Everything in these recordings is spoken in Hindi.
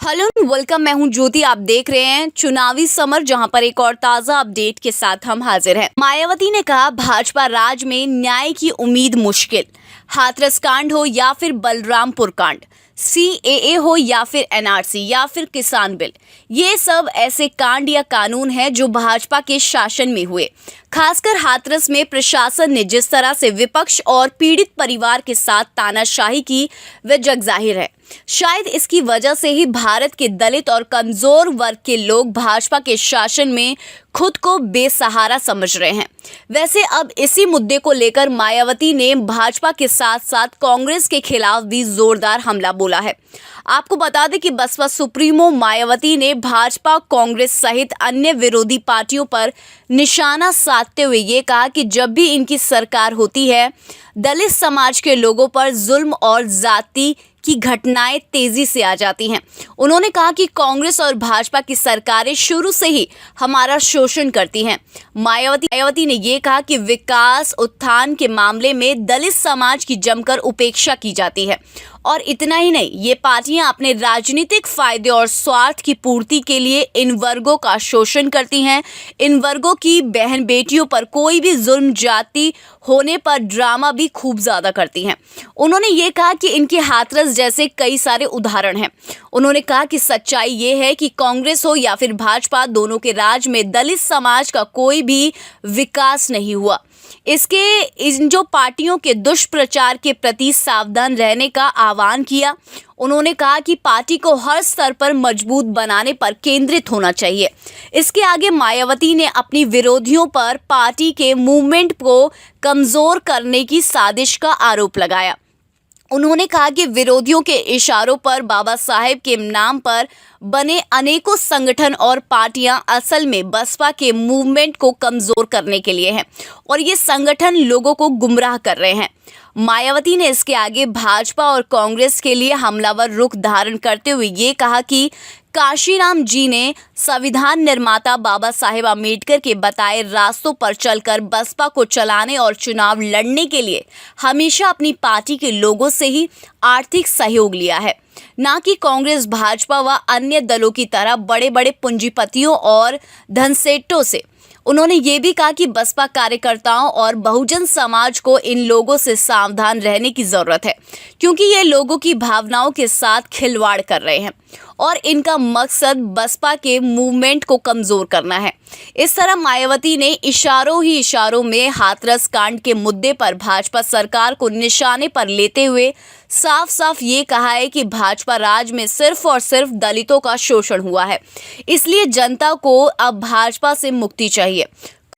Hello welcome. मैं हूं ज्योति। आप देख रहे हैं चुनावी समर, जहां पर एक और ताजा अपडेट के साथ हम हाजिर हैं। मायावती ने कहा, भाजपा राज में न्याय की उम्मीद मुश्किल। हाथरस कांड हो या फिर बलरामपुर कांड, CAA हो या फिर NRC या फिर किसान बिल, ये सब ऐसे कांड या कानून हैं जो भाजपा के शासन में हुए। खासकर हाथरस में प्रशासन ने जिस तरह से विपक्ष और पीड़ित परिवार के साथ तानाशाही की, वह जगजाहिर है। शायद इसकी वजह से ही भारत के दलित और कमजोर वर्ग के लोग भाजपा के शासन में खुद को बेसहारा समझ रहे हैं। वैसे अब इसी मुद्दे को लेकर मायावती ने भाजपा के साथ साथ कांग्रेस के खिलाफ भी जोरदार हमला बोला है। आपको बता दें कि बसपा सुप्रीमो मायावती ने भाजपा, कांग्रेस सहित अन्य विरोधी पार्टियों पर निशाना साधते हुए ये कहा कि जब भी इनकी सरकार होती है, दलित समाज के लोगों पर जुल्म और जाति की घटनाएं तेजी से आ जाती हैं। उन्होंने कहा कि कांग्रेस और भाजपा की सरकारें शुरू से ही हमारा शोषण करती हैं। मायावती ने यह कहा कि विकास उत्थान के मामले में दलित समाज की जमकर उपेक्षा की जाती है और इतना ही नहीं, ये पार्टियां अपने राजनीतिक फायदे और स्वार्थ की पूर्ति के लिए इन वर्गों का शोषण करती हैं। इन वर्गों की बहन बेटियों पर कोई भी जुल्म जाति होने पर ड्रामा भी खूब ज्यादा करती हैं। उन्होंने ये कहा कि इनके हाथरस जैसे कई सारे उदाहरण हैं। उन्होंने कहा कि सच्चाई ये है कि कांग्रेस हो या फिर भाजपा, दोनों के राज में दलित समाज का कोई भी विकास नहीं हुआ। इन जो पार्टियों के दुष्प्रचार के प्रति सावधान रहने का आह्वान किया। उन्होंने कहा कि पार्टी को हर स्तर पर मजबूत बनाने पर केंद्रित होना चाहिए। इसके आगे मायावती ने अपनी विरोधियों पर पार्टी के मूवमेंट को कमजोर करने की साजिश का आरोप लगाया। उन्होंने कहा कि विरोधियों के इशारों पर बाबा साहेब के नाम पर बने अनेकों संगठन और पार्टियां असल में बसपा के मूवमेंट को कमजोर करने के लिए हैं और ये संगठन लोगों को गुमराह कर रहे हैं। मायावती ने इसके आगे भाजपा और कांग्रेस के लिए हमलावर रुख धारण करते हुए ये कहा कि काशीराम जी ने संविधान निर्माता बाबा साहेब अम्बेडकर के बताए रास्तों पर चलकर बसपा को चलाने और चुनाव लड़ने के लिए हमेशा अपनी पार्टी के लोगों से ही आर्थिक सहयोग लिया है, ना कि कांग्रेस, भाजपा व अन्य दलों की तरह बड़े बड़े पूंजीपतियों और धनसेठों से। उन्होंने ये भी कहा कि बसपा कार्यकर्ताओं और बहुजन समाज को इन लोगों से सावधान रहने की जरूरत है, क्योंकि ये लोगों की भावनाओं के साथ खिलवाड़ कर रहे हैं और इनका मकसद बसपा के मूवमेंट को कमजोर करना है। इस तरह मायावती ने इशारों में हाथरस कांड के मुद्दे पर भाजपा सरकार को निशाने पर लेते हुए साफ साफ ये कहा है कि भाजपा राज में सिर्फ और सिर्फ दलितों का शोषण हुआ है, इसलिए जनता को अब भाजपा से मुक्ति चाहिए।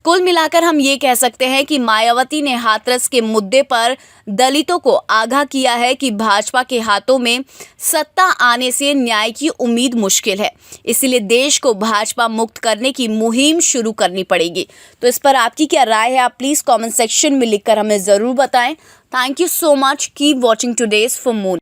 कुल मिलाकर हम ये कह सकते हैं कि मायावती ने हाथरस के मुद्दे पर दलितों को आगाह किया है कि भाजपा के हाथों में सत्ता आने से न्याय की उम्मीद मुश्किल है, इसलिए देश को भाजपा मुक्त करने की मुहिम शुरू करनी पड़ेगी। तो इस पर आपकी क्या राय है, आप प्लीज़ कमेंट सेक्शन में लिखकर हमें ज़रूर बताएं। Thank you so much. Keep watching today's for more.